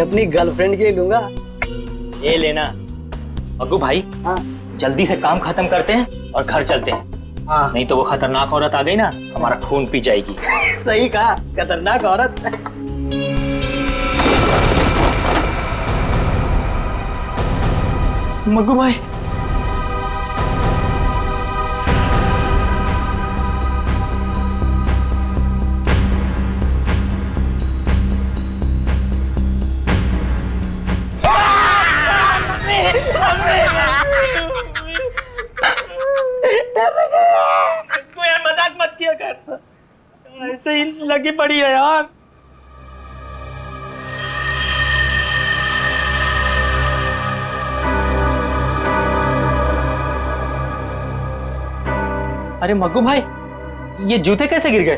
अपनी गर्लफ्रेंड के लिए लूंगा। ये लेना। मग्गू भाई, हाँ जल्दी से काम खत्म करते हैं और घर चलते हैं। हाँ नहीं तो वो खतरनाक औरत आ गई ना, हमारा खून पी जाएगी। सही कहा, खतरनाक औरत। मग्गू भाई, यार मजाक मत किया कर, ऐसे ही लगी पड़ी है यार। अरे मग्गू भाई, ये जूते कैसे गिर गए?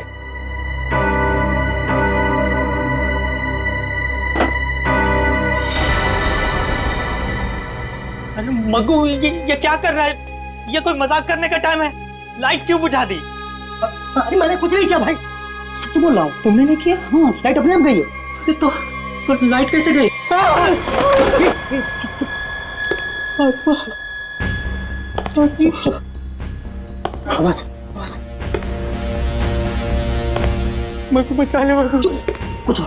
अरे मग्गू, ये क्या कर रहा है? ये कोई मजाक करने का टाइम है? लाइट क्यों बुझा दी? अरे मैंने कुछ नहीं किया भाई, सच बोल रहा हूँ। तुमने नहीं किया? हाँ, लाइट अपने आप गई है। अरे तो लाइट कैसे गई? बस मग्गू बचा ले मग्गू। कुछ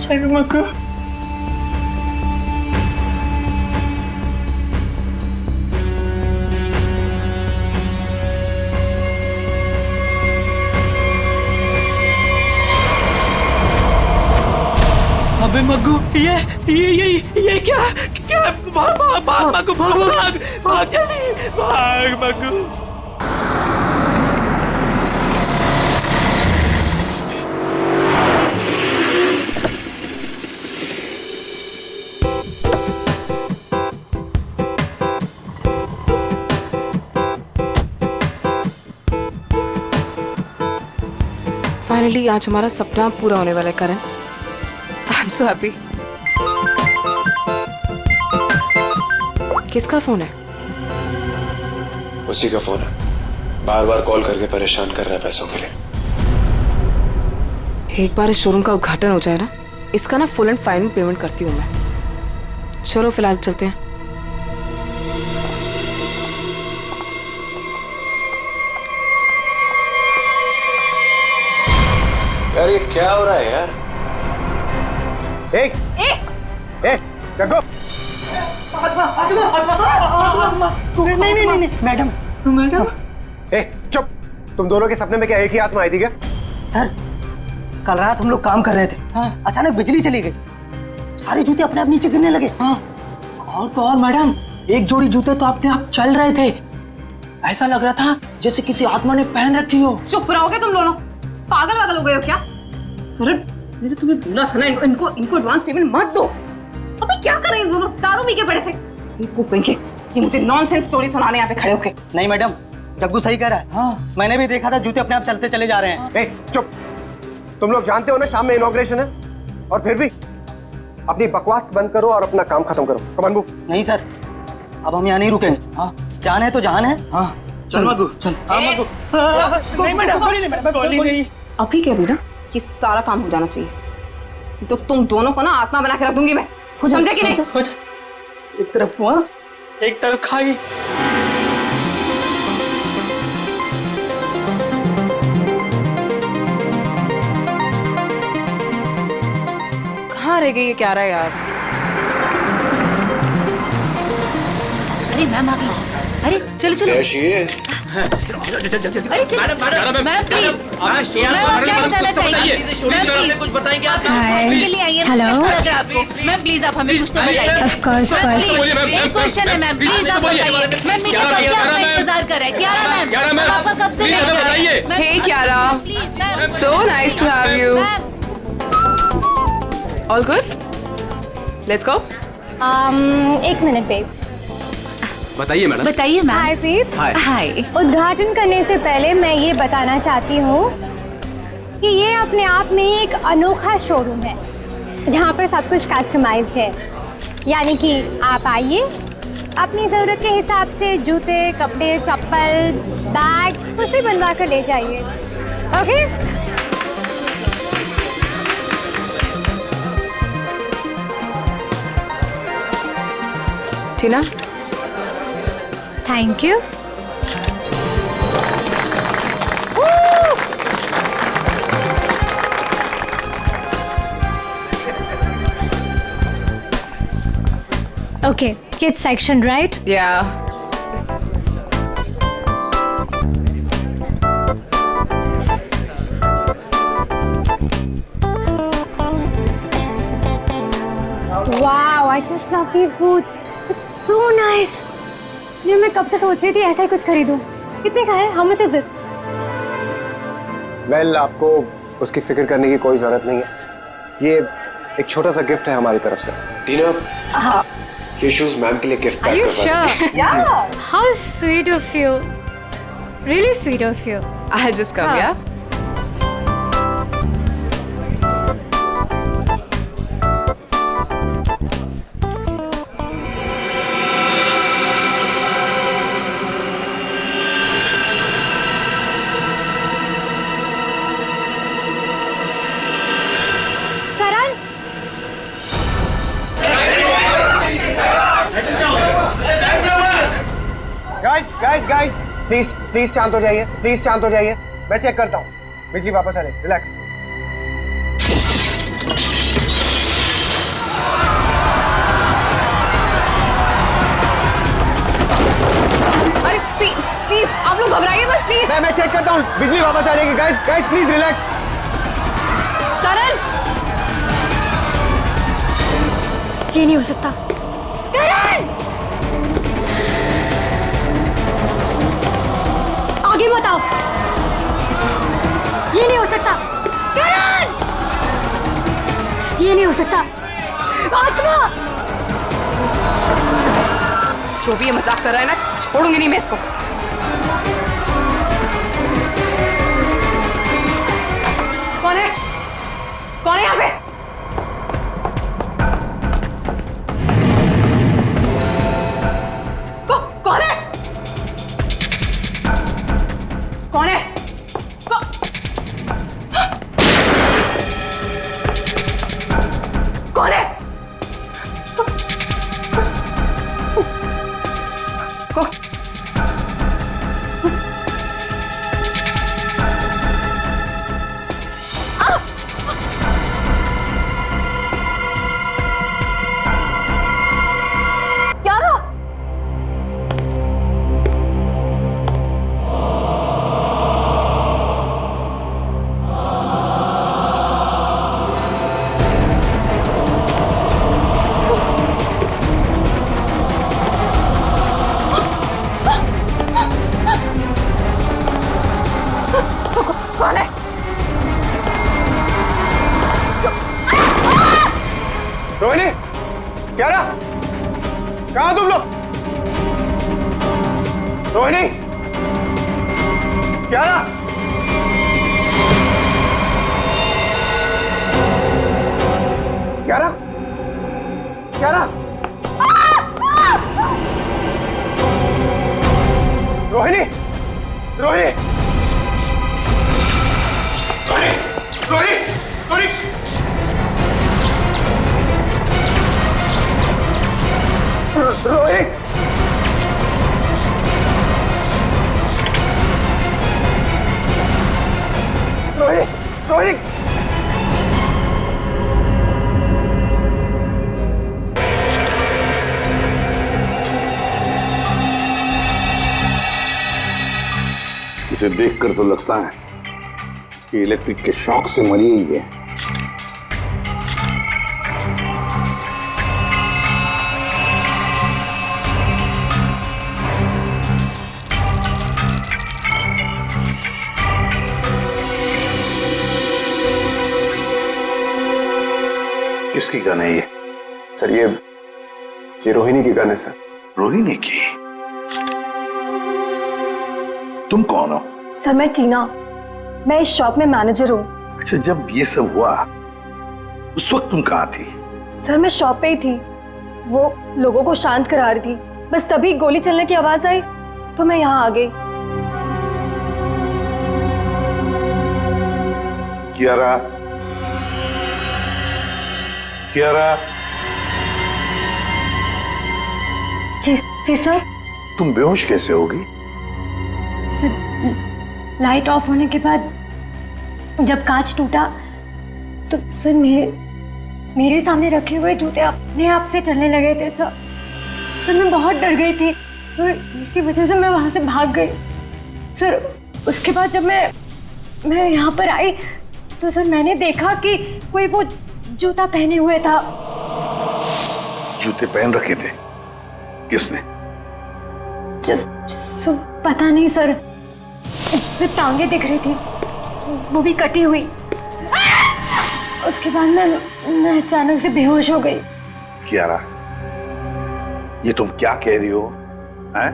अरे मग्गू, अबे मग्गू, ये क्या? भाग मग्गू, भाग जल्दी, भाग मग्गू। फाइनली आज हमारा सपना पूरा होने वाला है Karan. I am so happy. किसका फोन है? उसी का फोन है, बार बार कॉल करके परेशान कर रहा है पैसों के लिए। एक बार इस शोरूम का उद्घाटन हो जाए ना, इसका ना फुल एंड फाइनल पेमेंट करती हूँ मैं। चलो फिलहाल चलते हैं। यार ये क्या हो रहा है यार? जग्गू, नहीं मैडम। चुप। तुम दोनों के सपने में क्या एक ही आत्मा आई थी क्या? सर, कल रात हम लोग काम कर रहे थे। हाँ। अचानक बिजली चली गई, सारे जूते अपने आप नीचे गिरने लगे। हाँ। और तो और मैडम, एक जोड़ी जूते तो अपने आप चल रहे थे। ऐसा लग रहा था जैसे किसी आत्मा ने पहन रखी हो। चुप रहोगे तुम दोनों? पागल हो गए हो क्या? अरे मैंने तो तुम्हें बोला था ना, इनको एडवांस पेमेंट मत दो। अबे क्या कर रहे हैं दोनों? दारू पी के पड़े थे। इनको फेंके, ये मुझे नॉनसेंस स्टोरी सुनाने यहाँ पे खड़े होके। नहीं मैडम, जग्गू सही कह रहा है। हाँ, मैंने भी देखा था, जूते अपने आप चलते चले जा रहे हैं। चुप। तुम लोग जानते हो ना शाम में इनॉग्रेशन है, और फिर भी अपनी बकवास बंद करो और अपना काम खत्म करो। Come on move. नहीं सर, अब हम यहाँ नहीं रुकेंगे। हाँ, जान है तो जान है। हाँ चल मग्गू, चल। हाँ मग्गू। नहीं मैडम, गोली नहीं। अभी क्या बेटा, कि सारा काम हो जाना चाहिए, तो तुम दोनों को ना आत्मा बना के रख दूंगी मैं। समझे कि नहीं? एक तरफ कुआं, एक तरफ खाई। कहाँ रह गई ये क्या रहा है यार? अरे मैम आ गई। अरे चलो चलो। There she is. Ma'am please, ma'am क्या बताना चाहिए? मैम प्लीज कुछ बताएंगे आप? के लिए आइए। हेलो मैम, प्लीज आप हमें कुछ तो बताइए। ऑफ कोर्स एक क्वेश्चन है मैम, प्लीज आप बताइए। मैम मीरा कब से आपका इंतजार कर रहा है? क्यारा मैम, पापा कब से वेट कर रहे हैं? Hey Kiara, please ma'am, so nice to have you. All good? Let's go. एक मिनट बेब। बताइए मैडम। बताइए मैम। हाय बेब्स। हाय। उद्घाटन करने से पहले मैं ये बताना चाहती हूँ कि ये अपने आप में ही एक अनोखा शोरूम है जहाँ पर सब कुछ कस्टमाइज्ड है। यानी कि आप आइए, अपनी ज़रूरत के हिसाब से जूते, कपड़े, चप्पल, बैग कुछ भी बनवा कर ले जाइए। Okay? Tina. Thank you. Okay, kids section, right? Yeah. Wow, I just love these boots. It's so nice. ये मैं कब से सोच रही थी ऐसा ही कुछ खरीदूं। कितने का है? How much is it? Well, आपको उसकी फिक्र करने की कोई जरूरत नहीं है। ये एक छोटा सा गिफ्ट है हमारी तरफ से। टीना, ये शूज मैम के लिए गिफ्ट Are पैक you करवा दो। sure? Yeah. How sweet of you. Really sweet of you. I just come, हाँ. yeah. करण, गाइस, प्लीज शांत हो जाइए। प्लीज शांत हो जाइए। मैं चेक करता हूँ। बिजली वापस आ जाए। रिलैक्स। अरे प्लीज आप लोग घबराइए मत प्लीज। मैं चेक करता हूँ। बिजली वापस आ जाएगी। Guys please relax. करण, ये नहीं हो सकता। करण! आगे बताओ। ये नहीं हो सकता। करण! ये नहीं हो सकता। आत्मा! जो भी ये मजाक कर रहा है ना, छोड़ूंगी नहीं मैं इसको। कौन है? कौन है यहाँ पे? कौन है? कौन है? कौन है? क्या रहा? कौन है? रोहिणी, क्या रहा? कहाँ तुम लोग? रोहिणी, क्या रहा? क्या रहा? क्या रहा? रोहिणी, रोहिणी, रोहिणी, रोहिणी, रोहिणी, रोहिणी, रोहिणी, इसे देखकर तो लगता है कि इलेक्ट्रिक के शॉक से मरी ही है। किसकी गन है ये? सर ये रोहिणी की गन है सर। रोहिणी की? तुम कौन हो? सर मैं टीना, मैं इस शॉप में मैनेजर हूँ। अच्छा, जब ये सब हुआ उस वक्त तुम कहाँ थी? सर मैं शॉप पे ही थी, वो लोगों को शांत करा रही थी। बस तभी गोली चलने की आवाज आई तो मैं यहाँ आ गई। कियारा, कियारा, जी सर। तुम बेहोश कैसे होगी? सर लाइट ऑफ होने के बाद जब कांच टूटा तो सर मेरे सामने रखे हुए जूते अपने आप से चलने लगे थे सर। सर मैं बहुत डर गई थी और इसी वजह से मैं वहां से भाग गई सर। उसके बाद जब मैं यहाँ पर आई तो सर मैंने देखा कि कोई वो जूता पहने हुए था। जूते पहन रखे थे? किसने? पता नहीं सर, सिर्फ टांगे दिख रही थी, वो भी कटी हुई। उसके बाद मैं अचानक से बेहोश हो गई। कियारा, ये तुम क्या कह रही हो? हैं?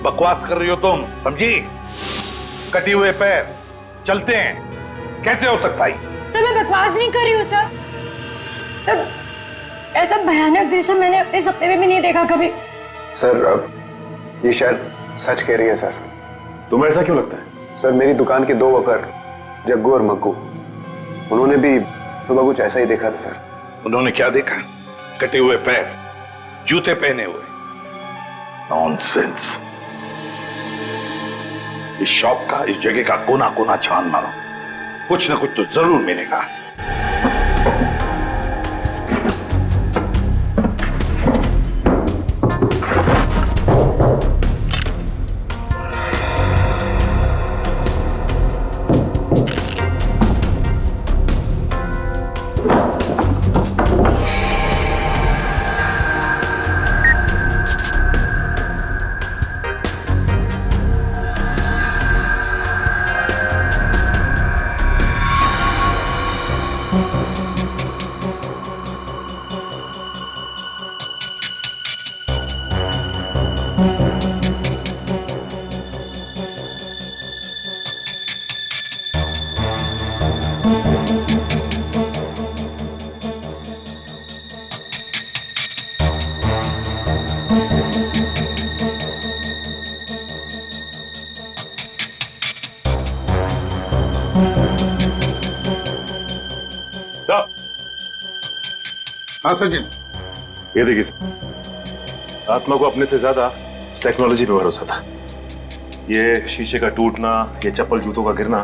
बकवास कर रही हो तुम, समझी? कटी हुए पैर चलते हैं, कैसे हो सकता है? तो मैं बकवास नहीं कर रही हूँ सर। सर ऐसा भयानक दृश्य मैंने अपने सपने में भी नहीं देखा कभी। सर अब ये शायद सच कह रही है सर। तुम्हें ऐसा क्यों लगता है? सर मेरी दुकान के 2 वर्कर जग्गू और मग्गू, उन्होंने भी सुबह कुछ ऐसा ही देखा था सर। उन्होंने क्या देखा? कटे हुए पैर, जूते पहने हुए? नॉनसेंस। इस शॉप का, इस जगह का कोना कोना छान मारो, कुछ ना कुछ तो जरूर मिलेगा। हाँ सचिन, ये देखिए सर, आत्मा को अपने से ज्यादा टेक्नोलॉजी पे भरोसा था। ये शीशे का टूटना, ये चप्पल जूतों का गिरना,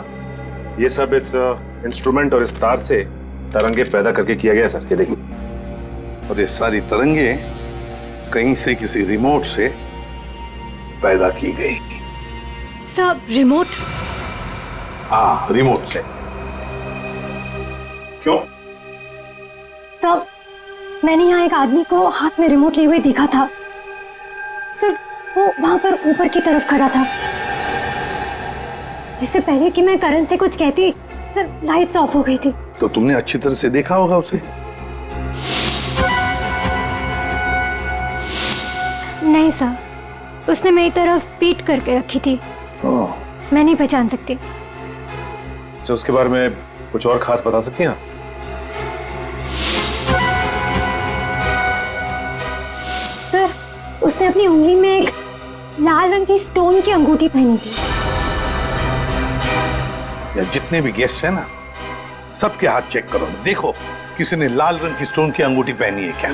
ये सब इस इंस्ट्रूमेंट और इस तार से तरंगे पैदा करके किया गया सर। ये देखिए। और ये सारी तरंगे कहीं से, किसी रिमोट से पैदा की गई। Sir remote? हाँ, रिमोट से। क्यों? सर मैंने यहाँ एक आदमी को हाथ में रिमोट लिए हुए देखा था सर। वो वहां पर ऊपर की तरफ खड़ा था। इससे पहले कि मैं करण से कुछ कहती सर, लाइट्स ऑफ हो गई थी। तो तुमने अच्छी तरह से देखा होगा उसे? नहीं सर, उसने मेरी तरफ पीठ करके रखी थी। मैं नहीं पहचान सकती। तो उसके बारे में कुछ और खास बता सकती हैं? सर उसने अपनी उंगली में एक लाल रंग की स्टोन की अंगूठी पहनी थी। या जितने भी गेस्ट हैं ना, सबके हाथ चेक करो, देखो किसी ने लाल रंग की स्टोन की अंगूठी पहनी है क्या?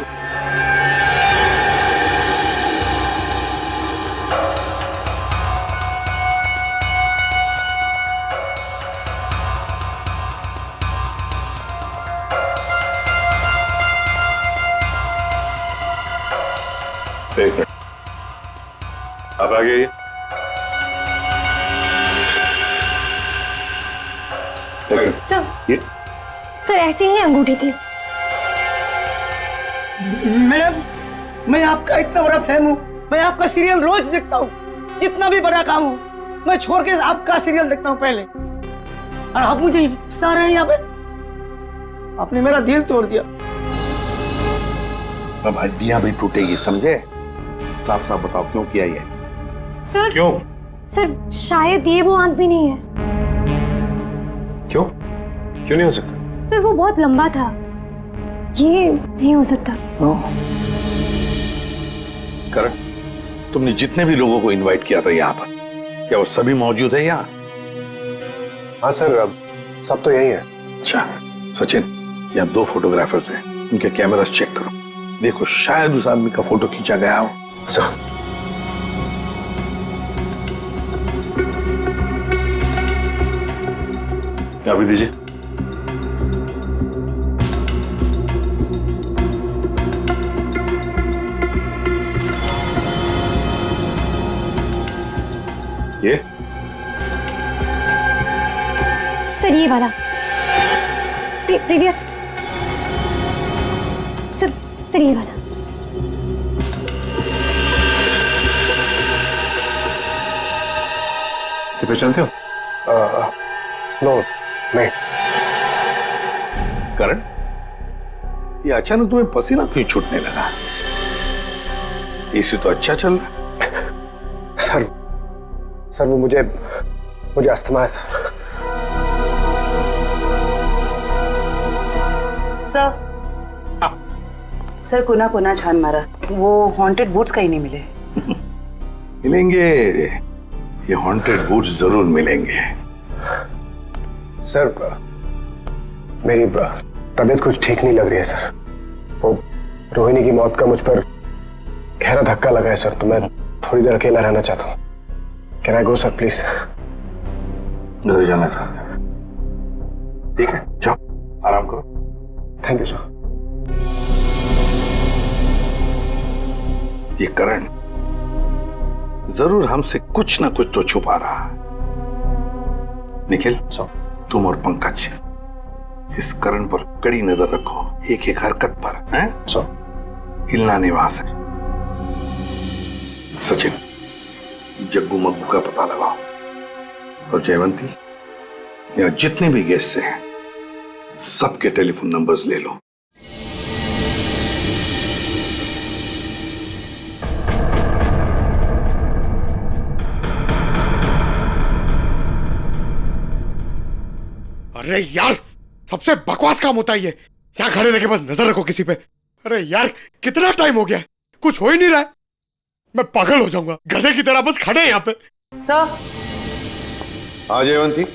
एक मिनट, आप आ गए। सर ऐसी ही अंगूठी थी। मैडम, मैं आपका इतना बड़ा फैन हूँ। मैं आपका सीरियल रोज देखता हूँ, जितना भी बड़ा काम हो मैं छोड़ के आपका सीरियल देखता हूँ पहले। और आप मुझे फंसा रहे हैं यहाँ पे। आपने मेरा दिल तोड़ दिया। अब हड्डियां भी टूटेगी, समझे? साफ साफ बताओ, क्यों किया ये? सर क्यों? सर शायद ये वो आदमी नहीं है। क्यों? क्यों नहीं हो सकता? सर वो बहुत लंबा था, ये नहीं हो सकता। करण, तुमने जितने भी लोगों को इनवाइट किया था यहाँ पर, क्या वो सभी मौजूद है यहाँ? हाँ सर, अब सब तो यही है। अच्छा सचिन, यहाँ 2 फोटोग्राफर्स हैं, उनके कैमरास चेक करो, देखो शायद उस आदमी का फोटो खींचा गया हो। सर आप भी दीजिए। ये सर ये वाला प्रीवियस सर ये वाला। इसे पहचानते हो? नो नहीं। करण, ये अचानक तुम्हें पसीना क्यों छूटने लगा? एसी तो अच्छा चल रहा है। सर वो मुझे अस्थमा है सर। सर पुनः छान मारा, वो हॉन्टेड बूट्स कहीं नहीं मिले। मिलेंगे, ये हॉन्टेड बूट्स जरूर मिलेंगे। सर मेरी तबीयत कुछ ठीक नहीं लग रही है सर। वो रोहिणी की मौत का मुझ पर गहरा धक्का लगा है सर, तो मैं थोड़ी देर अकेला रहना चाहता हूँ। Can I go sir please? घर जाना चाहते हैं? ठीक है, जाओ आराम करो। Thank you sir. ये करण जरूर हमसे कुछ ना कुछ तो छुपा रहा है। निखिल, तुम और पंकज इस करण पर कड़ी नजर रखो, एक एक हरकत पर, हैं? हिलना नहीं वहां से। सचिन, जग्गू मग्गू का पता लगाओ, और जयवंती, यहाँ जितने भी गेस्ट हैं सबके टेलीफोन नंबर्स ले लो। अरे यार, सबसे बकवास काम होता है ये। यहाँ खड़े रह के बस नजर रखो किसी पे। अरे यार, कितना टाइम हो गया, कुछ हो ही नहीं रहा है। मैं पागल हो जाऊंगा, गधे की तरह बस खड़े हैं यहाँ पे। सर। हाँ जयवंती।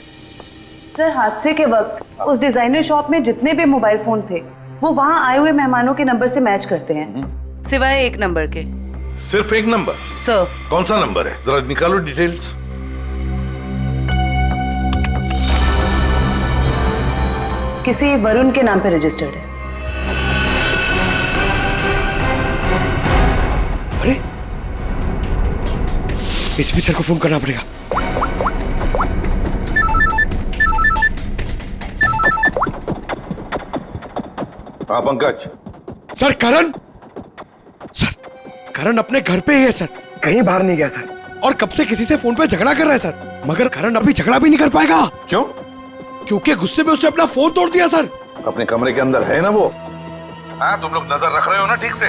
सर हादसे के वक्त उस डिजाइनर शॉप में जितने भी मोबाइल फोन थे वो वहाँ आए हुए मेहमानों के नंबर से मैच करते हैं, सिवाय एक नंबर के। सिर्फ एक नंबर? सर। कौन सा नंबर है, जरा निकालो डिटेल्स। किसी वरुण के नाम पे रजिस्टर्ड है। अरे एसपी सर को फोन करना पड़ेगा। हाँ पंकज। सर करण, सर करण अपने घर पे ही है सर, कहीं बाहर नहीं गया सर। और कब से किसी से फोन पे झगड़ा कर रहा है सर, मगर करण अभी झगड़ा भी नहीं कर पाएगा। क्यों? क्योंकि गुस्से में उसने अपना फोन तोड़ दिया सर। अपने कमरे के अंदर है ना वो? हाँ, तुम लोग नजर रख रहे हो ना ठीक से?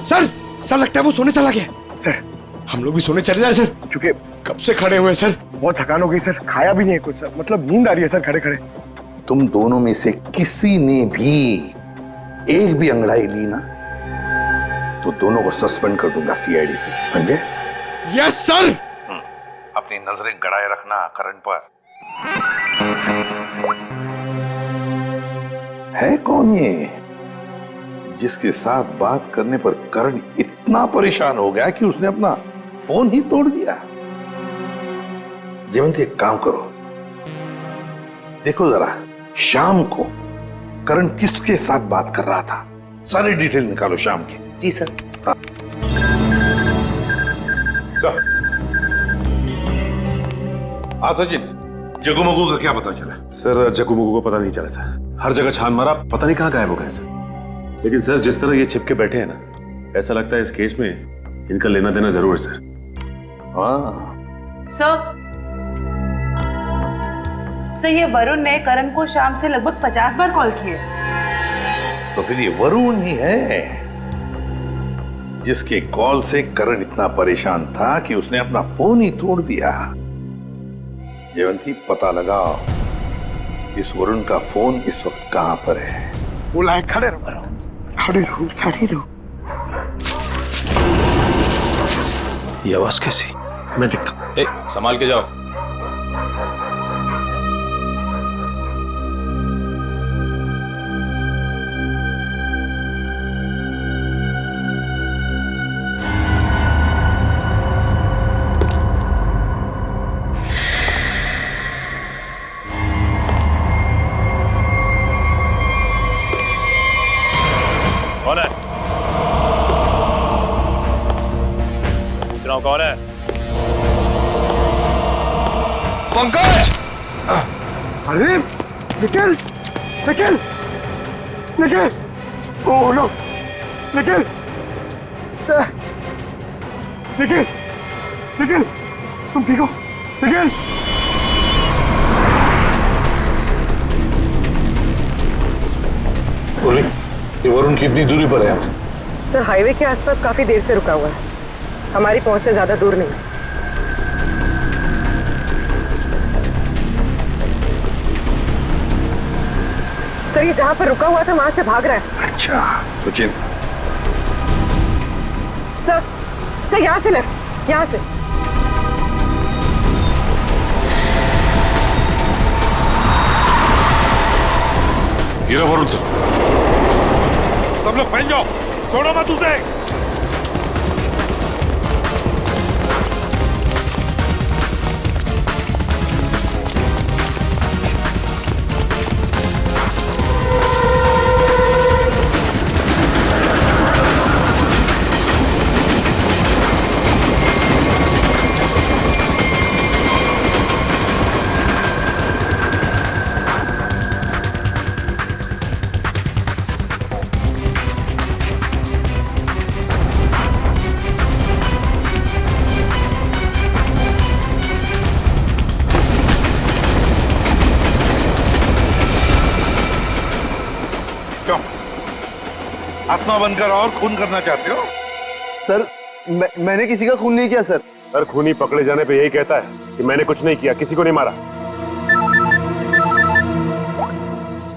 सर लगता है वो सोने चला गया। सर हम लोग भी सोने चले जाए सर, क्योंकि कब से खड़े हुए सर, बहुत थकान हो गई सर, खाया भी नहीं है कुछ सर, मतलब नींद आ रही है सर खड़े खड़े। तुम दोनों में से किसी ने भी एक भी अंगड़ाई ली ना तो दोनों को सस्पेंड कर दूंगा सीआईडी से, समझे? Yes sir. अपनी नजरें गड़ाए रखना करण पर। है कौन ये जिसके साथ बात करने पर करण इतना परेशान हो गया कि उसने अपना फोन ही तोड़ दिया? जयवंती, एक काम करो, देखो जरा शाम को करण किसके साथ बात कर रहा था, सारी डिटेल निकालो शाम की। जी सर। हाँ। सर। हाँ सचिन, जग्गू मग्गू का क्या पता चला? सर जग्गू मग्गू को पता नहीं चला सर, हर जगह छान मारा, पता नहीं कहाँ गायब हो गए सर। लेकिन सर जिस तरह ये छिपके बैठे हैं ना, ऐसा लगता है इस केस में इनका लेना देना जरूर है सर। हाँ सर ये वरुण ने करण को शाम से लगभग 50 बार कॉल किए। तो फिर ये वरुण ही है जिसके कॉल से करण इतना परेशान था कि उसने अपना फोन ही तोड़ दिया। जयवंती, पता लगाओ इस वरुण का फोन इस वक्त कहां पर है। बोला है खड़े रहो, खड़े रहो, खड़े रहो। ये आवाज कैसी? मैं देखता हूं। संभाल के जाओ। कौन है? पूछ रहा हूं कौन है? पंकज! अरे निखिल, निखिल, निखिल, ओह नो, निखिल, निखिल, निखिल, तुम ठीक हो? निखिल, ये वरुण कितनी दूरी पर है हमसे? सर हाईवे के आसपास काफी देर से रुका हुआ है, हमारी पहुंच से ज्यादा दूर नहीं। सर ये जहां पर रुका हुआ था वहां से भाग रहा है। अच्छा सचिन, सर यहाँ से लेफ्ट, यहाँ से। हीरा वरुण सर। सब लोग फैल जाओ, छोड़ो मत उसे। आत्मा बनकर और खून करना चाहते हो? सर मैंने किसी का खून नहीं किया सर। सर खूनी पकड़े जाने पे यही कहता है कि मैंने कुछ नहीं किया, किसी को नहीं मारा।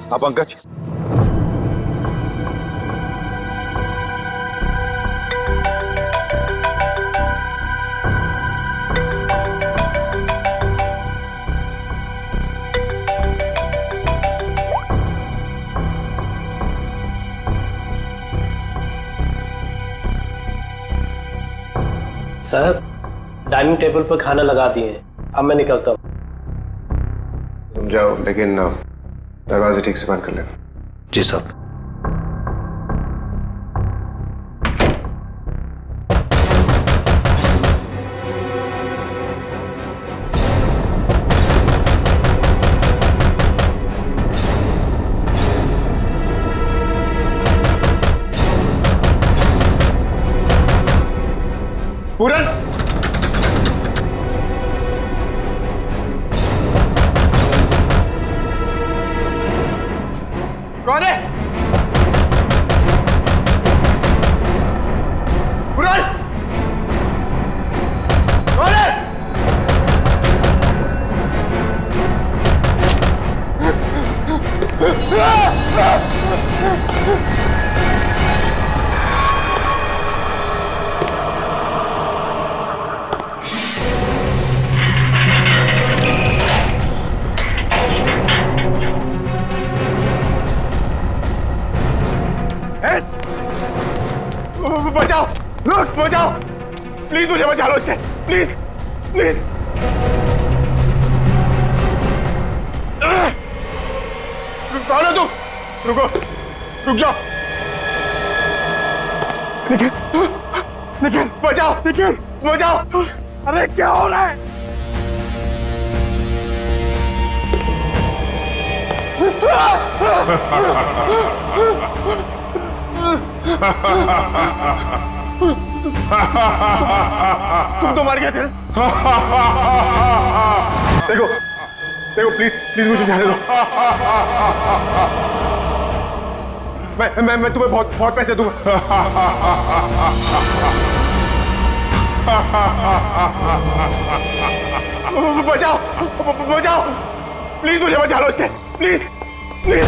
हाँ पंकज, सर डाइनिंग टेबल पर खाना लगा दिए हैं, अब मैं निकलता हूँ। तुम जाओ, लेकिन दरवाजे ठीक से बंद कर लेना। जी साहब। पूरन! कौन है? पूरन! कौन है? बचाओ, रुक, बचाओ, प्लीज मुझे बचा लो इससे, प्लीज, प्लीज। कौन हो तुम? रुको, रुक जाओ। निखिल, निखिल, बचाओ, निखिल, बचाओ। अरे क्या हो रहा है? तुम तो मर गए थे। देखो, देखो, प्लीज, प्लीज मुझे जाने दो। मैं तुम्हें बहुत बहुत पैसे दूंगा। बचाओ, बचाओ, प्लीज मुझे बचा लो इससे, please, please.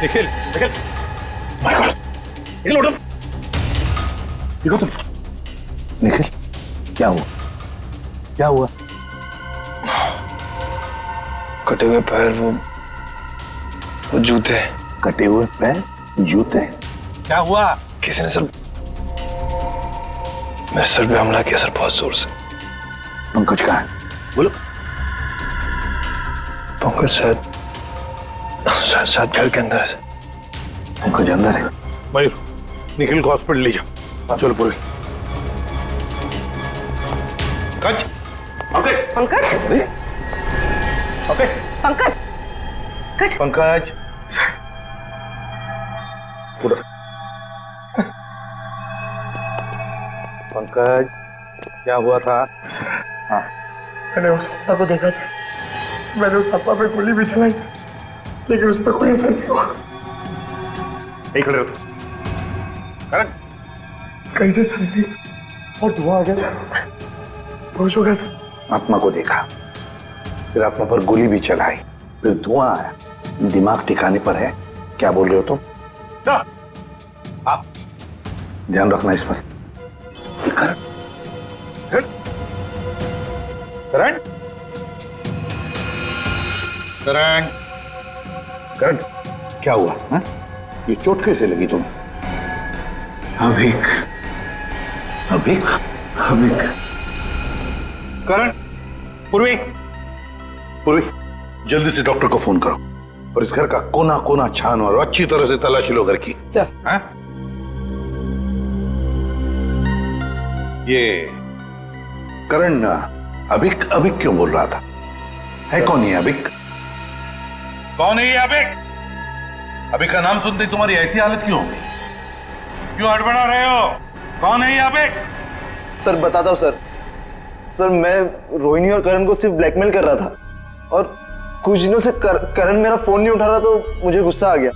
Nikhil, Nikhil, my God, Nikhil उठो, देखो तुम। निखिल, क्या हुआ? क्या हुआ? कटे हुए पैर, वो जूते। कटे हुए पैर, जूते? क्या हुआ? किसी ने सर मेरे सर पे हमला किया सर, बहुत जोर से। पंकज कहाँ है? बोलो। पंकज शायद घर के अंदर है सर। पंकज अंदर है? मयूर, निखिल को हॉस्पिटल ले जाओ। चलो पूरी। पंकज, पंकज, पंकज, पंकज, पंकज, क्या हुआ था? हाँ, मैंने उस आत्मा को देखा सर, मैंने उस आत्मा पे गोली भी चलाई सर, लेकिन उस पर कोई असर नहीं हुआ। यही खड़े हो तुम। करण, कैसे सर नहीं, और धुआं आ गया सर, होश हो गया सर। आत्मा को देखा, फिर आत्मा पर गोली भी चलाई, फिर धुआं आया, दिमाग ठिकाने पर है? क्या बोल रहे हो तुम? आप ध्यान रखना इस पर। करण, करण, करण, करण, क्या हुआ? हा? ये चोट कैसे लगी तुम्हें? अभिक, अभिक, अभिक। करण, पूर्वी, पूर्वी, जल्दी से डॉक्टर को फोन करो और इस घर का कोना कोना छानो और अच्छी तरह से तलाशी लो घर की। सर। हाँ? ये करण अभिक अभिक क्यों बोल रहा था? है कौन ये अभिक? कौन है ये अभिक? अभिक का नाम सुनते ही तुम्हारी ऐसी हालत क्यों हो गई? क्यों हड़बड़ा रहे हो? कौन है ये अभिक? सर बताता हूँ सर। सर मैं रोहिणी और करण को सिर्फ ब्लैकमेल कर रहा था और कुछ दिनों से करण मेरा फोन नहीं उठा रहा तो मुझे गुस्सा आ गया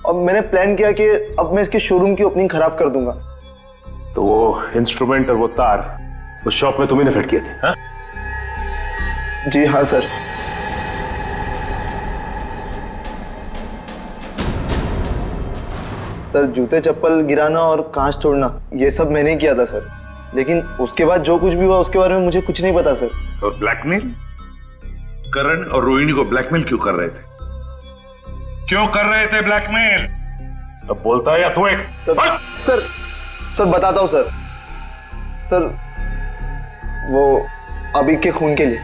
और मैंने प्लान किया कि अब मैं इसके शोरूम की ओपनिंग खराब कर दूंगा। तो वो इंस्ट्रूमेंट और वो तार उस शॉप में तुम्ही ने फिट किए थे? हाँ? जी हाँ सर। सर जूते चप्पल गिराना और कांच तोड़ना ये सब मैंने किया था सर, लेकिन उसके बाद जो कुछ भी हुआ उसके बारे में मुझे कुछ नहीं पता सर। और ब्लैकमेल? करण और रोहिणी को ब्लैकमेल क्यों कर रहे थे? क्यों कर रहे थे ब्लैकमेल? अब बोलता है या तू एक? सर बताता हूँ सर। सर वो अभिक के खून के लिए।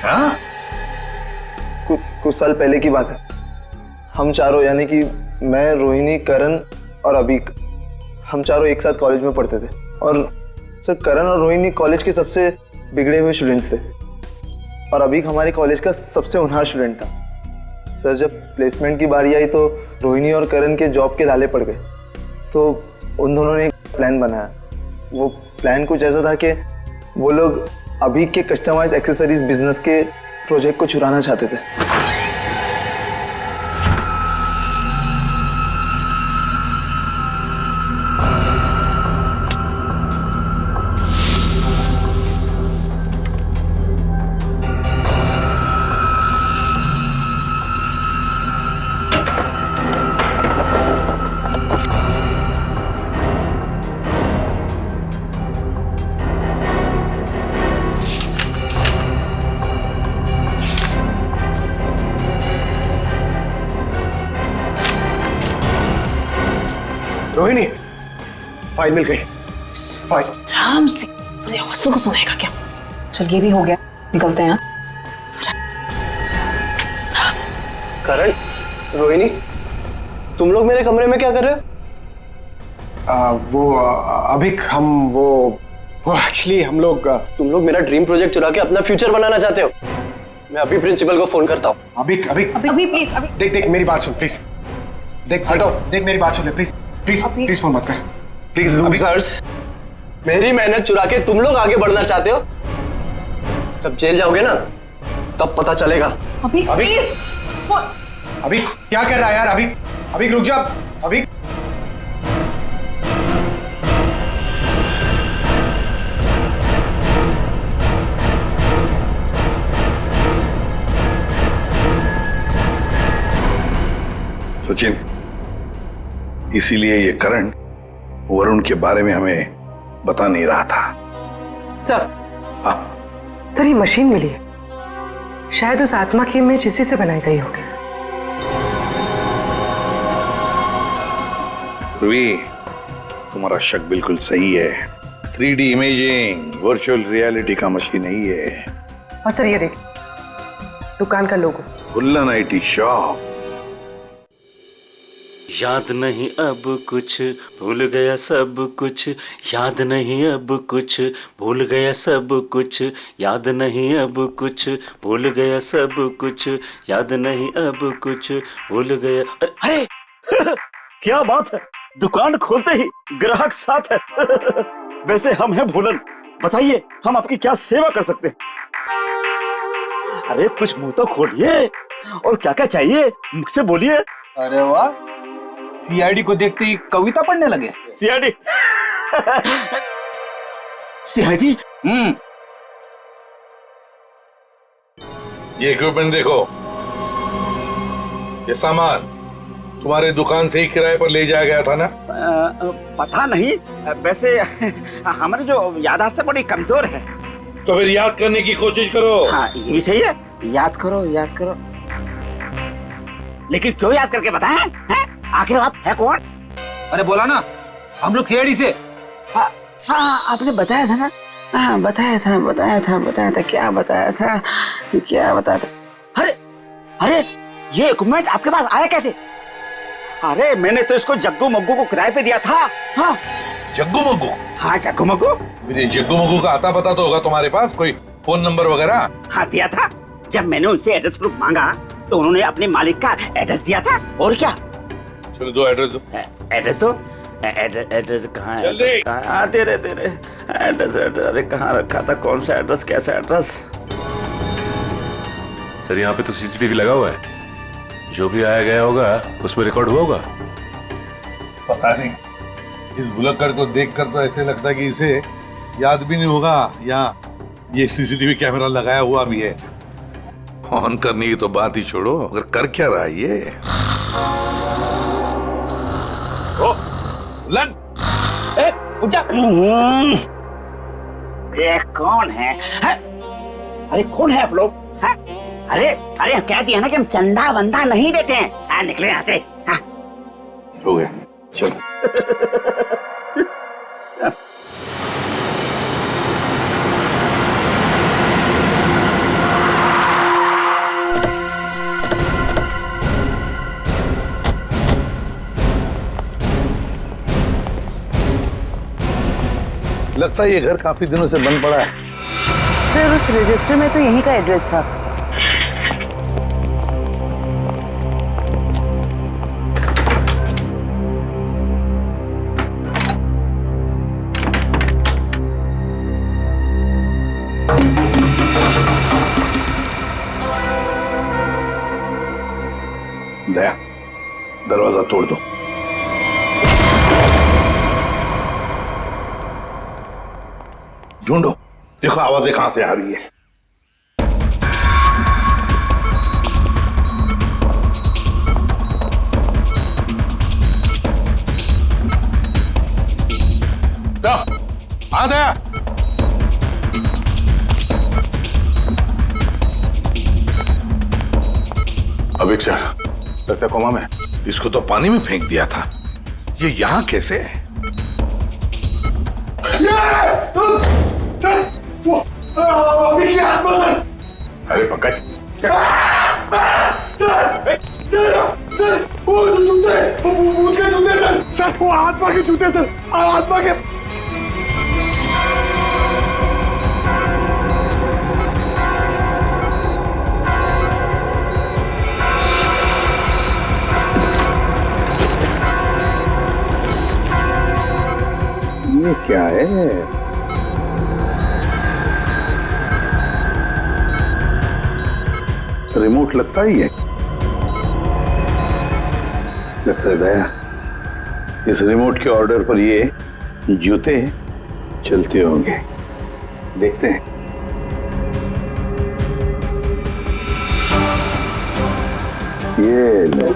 हाँ? कुछ साल पहले की बात है। हम चारों यानी कि मैं, रोहिणी, करण और अभिक, हम चारों एक साथ कॉलेज में पढ़ते थे और सर करण और रोहिणी कॉलेज के सबसे बिगड़े हुए स्टूडेंट्स थे और अभिक हमारे कॉलेज का सबसे होनहार स्टूडेंट था। सर जब प्लेसमेंट की बारी आई तो रोहिणी और करण के जॉब के लाले पड़ गए तो उन दोनों ने एक प्लान बनाया। वो प्लान कुछ ऐसा था कि वो लोग अभिक के कस्टमाइज एक्सेसरीज बिजनेस के प्रोजेक्ट को चुराना चाहते थे। रोहिणी, फाइल मिल गई। फाइल। आराम से, पूरे हॉस्टल को सुनाएगा क्या? चल ये भी हो गया, निकलते हैं। करण, रोहिणी, तुम लोग मेरे कमरे में क्या कर रहे हो? अभिक वो एक्चुअली हम लोग तुम लोग मेरा ड्रीम प्रोजेक्ट चुरा के अपना फ्यूचर बनाना चाहते हो? मैं अभी प्रिंसिपल को फोन करता हूँ। अभिक अभी प्लीज, अभी देख मेरी बात सुन प्लीज। देख मेरी बात सुन प्लीज प्लीज फोन मत कर प्लीज। ऑफिसर्स, मेरी मेहनत चुरा के तुम लोग आगे बढ़ना चाहते हो? जब जेल जाओगे ना तब पता चलेगा। अभी प्लीज। अभी क्या कर रहा है यार? अभी रुक जा। अभी सचिन, इसीलिए ये करण वरुण के बारे में हमें बता नहीं रहा था। सर, हाँ सर ये मशीन मिली है, शायद उस आत्मा की इमेज इसी से बनाई गई होगी। ध्रुवी, तुम्हारा शक बिल्कुल सही है। 3D इमेजिंग वर्चुअल रियलिटी का मशीन नहीं है। और सर ये देखिए, दुकान का लोगो। गुल्लन IT शॉप। याद नहीं अब कुछ, भूल गया सब कुछ, याद नहीं अब कुछ, भूल गया सब कुछ, याद नहीं अब कुछ, भूल गया सब कुछ, याद नहीं अब कुछ, भूल गया। अरे क्या बात है, दुकान खोलते ही ग्राहक साथ है। वैसे हम हैं भूलन, बताइए हम आपकी क्या सेवा कर सकते हैं? अरे कुछ मुंह तो खोलिए, और क्या क्या चाहिए मुझसे बोलिए। अरे वाह, CID को देखते ही कविता पढ़ने लगे। CID? CID? ये इक्विपमेंट देखो, ये सामान तुम्हारे दुकान से ही किराए पर ले जाया गया था ना? पता नहीं, वैसे हमारी जो याददाश्त है बड़ी कमजोर है। तो फिर याद करने की कोशिश करो। हाँ ये भी सही है, याद करो याद करो। लेकिन क्यों याद करके बताएं? हैं? आखिर आप है कौन? अरे बोला ना, हम लोग CID से। हाँ आपने बताया था ना। हाँ बताया था क्या बताया था? अरे ये इक्विपमेंट आपके पास आया कैसे? अरे मैंने तो इसको जग्गू मग्गू को किराए पे दिया था। हाँ जग्गू मग्गू? हाँ जग्गू मग्गू। मेरे जग्गू मग्गू का आता पता तो होगा तुम्हारे पास, कोई फोन नंबर वगैरह? हाँ दिया था। जब मैंने उनसे एड्रेस प्रूफ मांगा तो उन्होंने अपने मालिक का एड्रेस दिया था। और क्या? चलो दो एड्रेस दो। एड्रेस दो। एड्रेस कहाँ है? दे रहे एड्रेस। अरे कहाँ रखा था, कौन सा एड्रेस, कैसा एड्रेस? सर यहाँ पे तो CCTV लगा हुआ है, जो भी आया गया होगा उसमें रिकॉर्ड हुआ होगा। पता नहीं, इस भुलक्कड़ को देखकर तो ऐसे लगता है कि इसे याद भी नहीं होगा या ये CCTV कैमरा लगाया हुआ भी है। ऑन करने की तो बात ही छोड़ो, अगर कर क्या रहा है ये? लन उठ जा। ये कौन है? अरे कौन है आप लोग? अरे कह दिया ना कि हम चंदा वंदा नहीं देते हैं। निकले यहाँ से। हो गया, चल। लगता है ये घर काफी दिनों से बंद पड़ा है। सर उस रजिस्टर में तो यहीं का एड्रेस था। दया, दरवाजा तोड़ दो। ढूंढो, देखो आवाजें कहां से आ रही है। सब आ दया। अभिक सर, लगता कोमा में। इसको तो पानी में फेंक दिया था, ये यहां कैसे है? अरे पंकज, वो आत्मा के जूते थे, आत्मा के। ये क्या है? रिमोट लगता ही है। लगता है दया, इस रिमोट के ऑर्डर पर ये जूते चलते होंगे। देखते हैं। ये लो।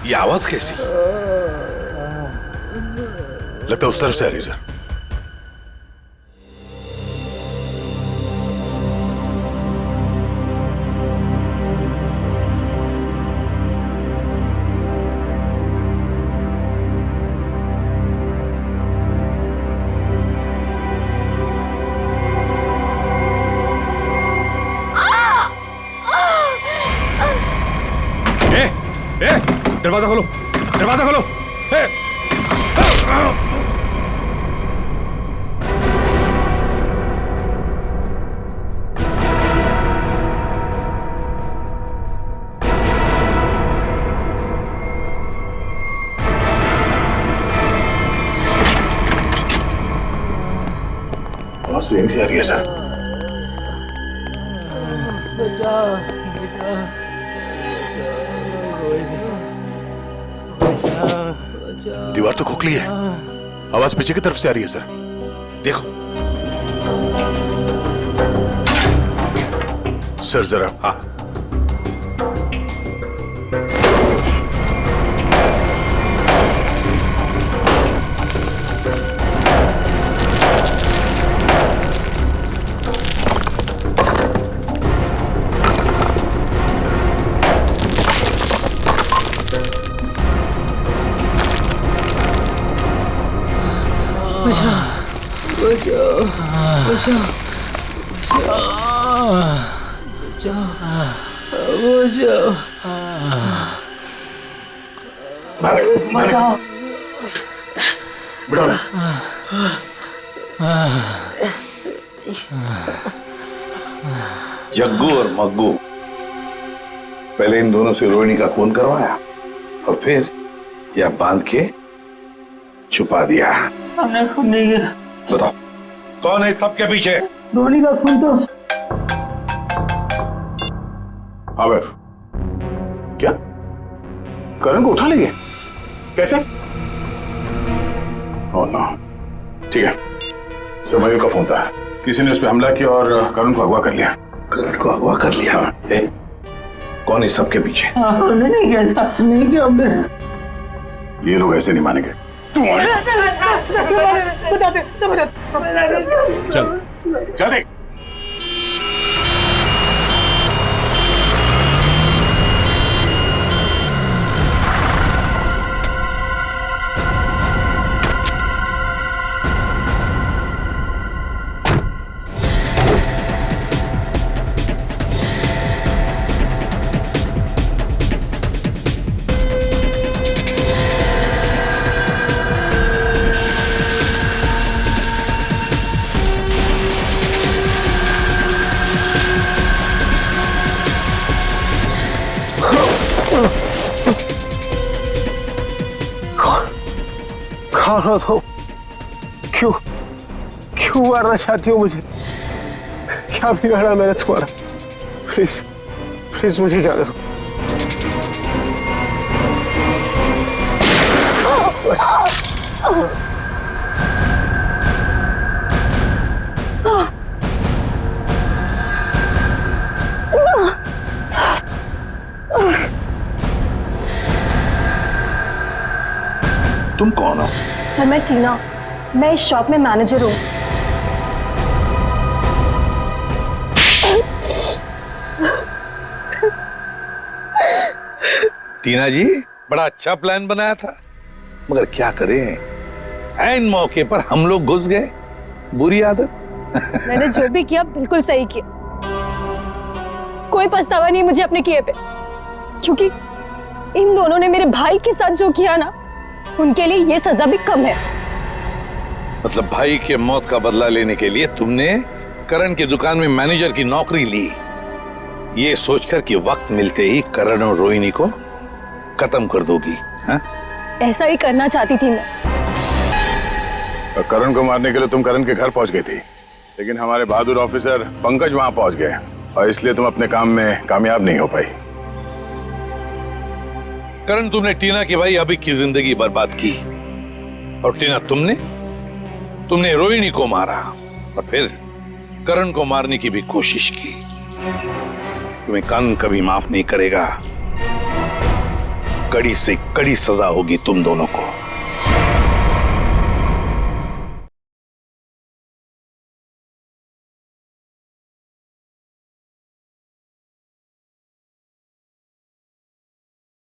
ये आवाज कैसी? लगता है उस तरफ से आ रही सर। दरवाजा खोलो, दरवाजा खोलो। आवाज तो यहीं से आ रही है सर। दीवार तो खोखली है, आवाज पीछे की तरफ से आ रही है सर। देखो सर जरा। हाँ जग्गू और मग्गू, पहले इन दोनों से रोहिणी का खून करवाया और फिर यह बांध के छुपा दिया। हमने खून नहीं किया। बताओ कौन है सबके पीछे? रोहिणी का खून तो आमिर, क्या करण को उठा लेंगे? कैसे? ओह नो, ठीक है। मयूर का फोन था, किसी ने उस पर हमला किया और करण को अगवा कर लिया। करण को अगवा कर लिया? कौन है सबके पीछे? हमने नहीं किया ऐसा, नहीं किया हमने। ये लोग ऐसे नहीं मानेंगे। चल चल देख। खाना तो क्यों क्यों मारना चाहती हो मुझे? क्या बिगाड़ा मैंने तुम्हारा? प्लीज प्लीज मुझे जाने दो। तुम कौन हो? सर मैं टीना, मैं इस शॉप में मैनेजर हूँ। टीना जी, बड़ा अच्छा प्लान बनाया था, मगर क्या करें, ऐन मौके पर हम लोग घुस गए। बुरी आदत। मैंने जो भी किया बिल्कुल सही किया, कोई पछतावा नहीं मुझे अपने किए पे, क्योंकि इन दोनों ने मेरे भाई के साथ जो किया ना, उनके लिए ये सजा भी कम है। मतलब भाई के मौत का बदला लेने के लिए तुमने करण की दुकान में मैनेजर की नौकरी ली, ये सोचकर कि वक्त मिलते ही करण और रोहिणी को खत्म कर दोगी। हाँ? ऐसा ही करना चाहती थी मैं। करण को मारने के लिए तुम करण के घर पहुंच गई थी, लेकिन हमारे बहादुर ऑफिसर पंकज वहां पहुंच गए और इसलिए तुम अपने काम में कामयाब नहीं हो पाई। करण, तुमने टीना की भाई अभी की जिंदगी बर्बाद की, और टीना तुमने रोहिणी को मारा और फिर करण को मारने की भी कोशिश की। तुम्हें करण कभी माफ नहीं करेगा। कड़ी से कड़ी सजा होगी तुम दोनों को।